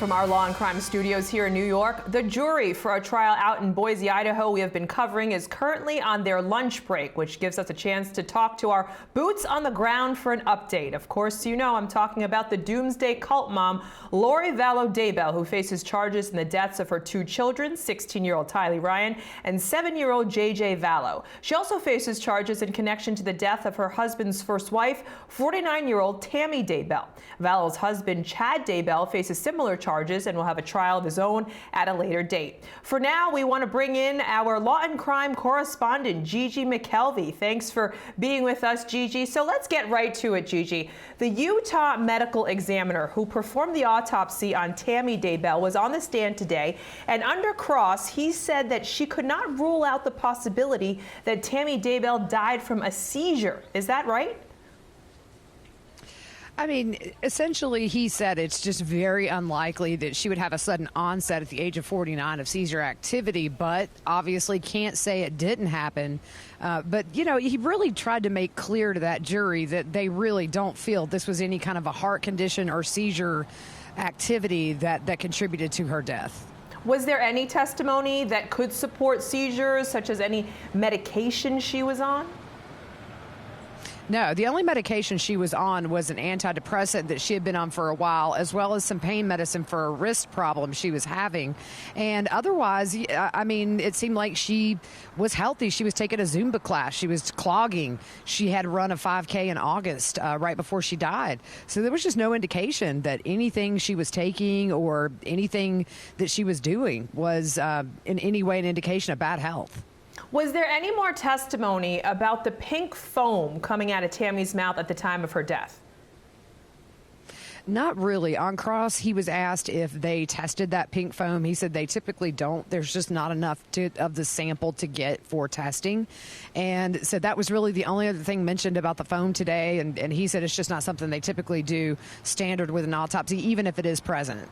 from our Law and Crime studios here in New York. The jury for a trial out in Boise, Idaho we have been covering is currently on their lunch break, which gives us a chance to talk to our boots on the ground for an update. Of course, you know I'm talking about the doomsday cult mom, Vallow Daybell, who faces charges in the deaths of her two children, 16-year-old Tylee Ryan and 7-year-old J.J. Vallow. She also faces charges in connection to the death of her husband's first wife, 49-year-old Tammy Daybell. Vallow's husband, Chad Daybell, faces similar charges and will have a trial of his own at a later date. For now, we want to bring in our Law and Crime correspondent, J.J. McKelvey. Thanks for being with us, J.J. So let's get right to it, J.J. The Utah medical examiner who performed the autopsy on Tammy Daybell was on the stand today, and under cross, he said that she could not rule out the possibility that Tammy Daybell died from a seizure. Is that right? I mean, essentially, he said it's just very unlikely that she would have a sudden onset at the age of 49 of seizure activity, but obviously can't say it didn't happen. But, you know, he really tried to make clear to that jury that they really don't feel this was any kind of a heart condition or seizure activity that contributed to her death. Was there any testimony that could support seizures, such as any medication she was on? No, the only medication she was on was an antidepressant that she had been on for a while, as well as some pain medicine for a wrist problem she was having. And otherwise, I mean, it seemed like she was healthy. She was taking a Zumba class. She was clogging. She had run a 5K in August right before she died. So there was just no indication that anything she was taking or anything that she was doing was in any way an indication of bad health. Was there any more testimony about the pink foam coming out of Tammy's mouth at the time of her death? Not really. On cross, he was asked if they tested that pink foam. He said they typically don't. There's just not enough of the sample to get for testing. And so that was really the only other thing mentioned about the foam today. And he said it's just not something they typically do standard with an autopsy, even if it is present.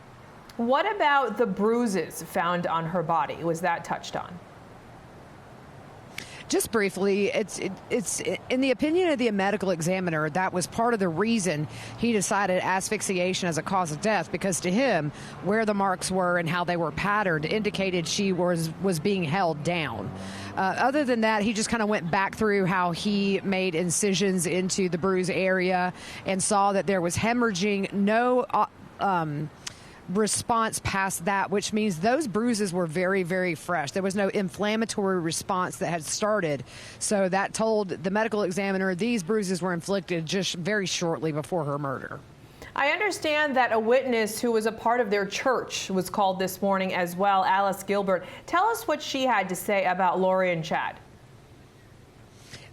What about the bruises found on her body? Was that touched on? Just briefly, it's in the opinion of the medical examiner, that was part of the reason he decided asphyxiation as a cause of death, because to him, where the marks were and how they were patterned indicated she was being held down. Other than that, he just kind of went back through how he made incisions into the bruise area and saw that there was hemorrhaging, no response past that, which means those bruises were very, very fresh. There was no inflammatory response that had started. So that told the medical examiner these bruises were inflicted just very shortly before her murder. I understand that a witness who was a part of their church was called this morning as well, Alice Gilbert. Tell us what she had to say about Lori and Chad.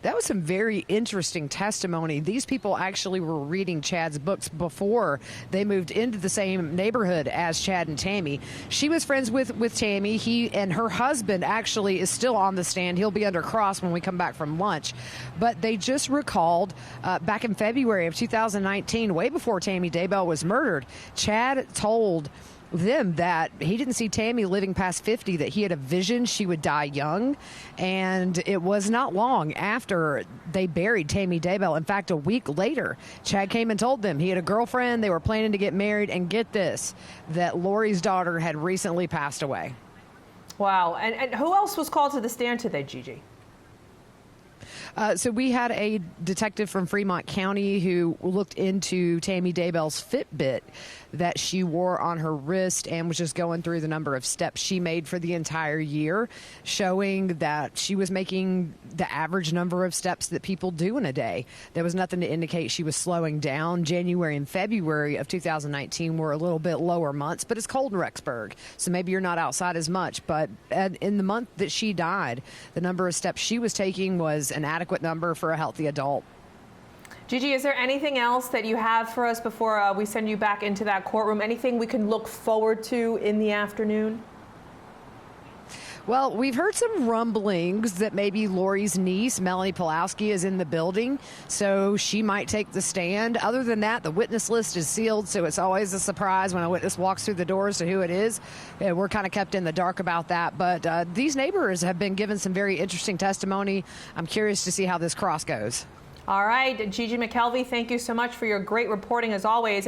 That was some very interesting testimony. These people actually were reading Chad's books before they moved into the same neighborhood as Chad and Tammy. She was friends with Tammy. He and her husband actually is still on the stand. He'll be under cross when we come back from lunch. But they just recalled back in February of 2019, way before Tammy Daybell was murdered, Chad told them that he didn't see Tammy living past 50, that he had a vision she would die young. And it was not long after they buried Tammy Daybell. In fact, a week later, Chad came and told them he had a girlfriend, they were planning to get married, and get this, that Lori's daughter had recently passed away. Wow. And who else was called to the stand today, J.J.? So we had a detective from Fremont County who looked into Tammy Daybell's Fitbit that she wore on her wrist and was just going through the number of steps she made for the entire year, showing that she was making the average number of steps that people do in a day. There was nothing to indicate she was slowing down. January and February of 2019 were a little bit lower months, but it's cold in Rexburg, so maybe you're not outside as much. But in the month that she died, the number of steps she was taking was an adequate number for a healthy adult. J.J., is there anything else that you have for us before we send you back into that courtroom? Anything we can look forward to in the afternoon? Well, we've heard some rumblings that maybe Lori's niece, Melanie Pulowski, is in the building, so she might take the stand. Other than that, the witness list is sealed, so it's always a surprise when a witness walks through the doors to who it is. We're kind of kept in the dark about that, but these neighbors have been given some very interesting testimony. I'm curious to see how this cross goes. All right, J.J. McKelvey, thank you so much for your great reporting as always.